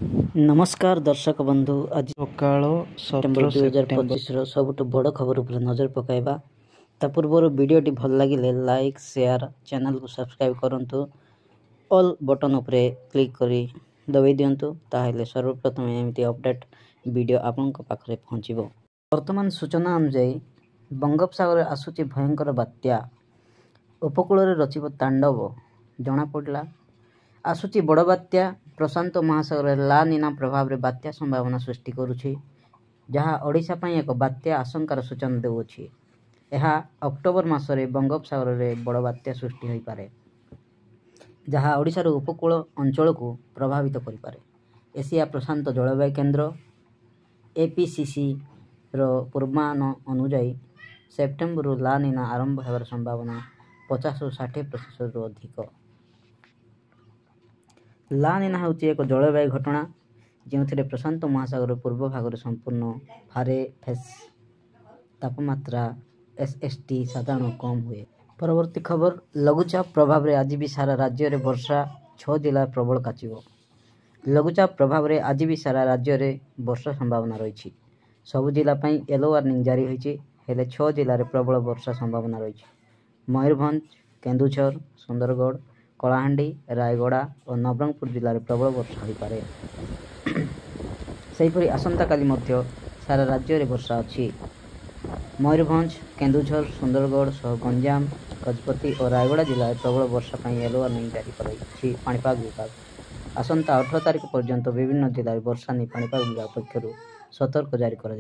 नमस्कार दर्शक बंधु आज सकाळ सेप्टेम्बर 2025 सबुठ बड़ खबर उपर नजर पकाइबा। ता पूर्व वीडियोटी भल लगिले लाइक शेयर चैनल को सब्सक्राइब करंतु ऑल बटन उपरे क्लिक करी दबाई दियंतु ताहेले सर्वप्रथम एमिति अपडेट वीडियो आपन को पाखरे पहुंचीबो। वर्तमान सूचना अनुसार बंगोपसागर आसुची भयंकर बात्या उपकूल रे रचिब तांडव जना पड़ला। आसुची बड़ बात्या प्रशांत महासागर ला निना प्रभाव रे बात्या संभावना सृष्टि करुछि, जहाँ ओडिशा पई एक बात्या आशंकार सूचना देउछि। यह अक्टोबर मासरे बंगोपसागर रे बड़ बात्या सृष्टि होई पारे, जहाँ ओडिशा रो उपकूल अंचल को प्रभावित करि पारे। एशिया प्रशांत जलवायु केंद्र एपीसीसी रो पूर्वानुमान अनुसार सेप्टेम्बर ला निना आरंभ हेबार संभावना 50-60% रो अधिक। ला निना होची एक जलवायु घटना जो प्रशांत महासागर पूर्व भाग संपूर्ण फारे फेस तापमात्रा SST साधारण कम हुए। परवर्ती खबर लघुचाप प्रभाव रे आज भी सारा राज्य रे वर्षा 6 जिला प्रबल काचिबो। लघुचाप प्रभाव रे आज भी सारा राज्य रे वर्षा संभावना रही। सब जिला पई येलो वार्निंग जारी होईची, हेले 6 जिला रे प्रबल वर्षा संभावना रही। मयूरभंज, केन्दुझर, सुंदरगढ़, कलाहांडी, रायगड़ा और नवरंगपुर जिले में प्रबल वर्षा हो पारे। सेहीपरि आसंता काली मध्य सारा राज्य रे वर्षा अच्छी। मयूरभंज, केन्दुझर, सुंदरगढ़ सह गंजाम, गजपति और रायगड़ा जिले में प्रबल वर्षा पर येलो वार्निंग जारी कर पाणीपाग विभाग। आसंता 18 तारिख पर्यंत विभिन्न जिले में वर्षा नहीं पाणीपाग विभाग पक्षर सतर्क जारी कर।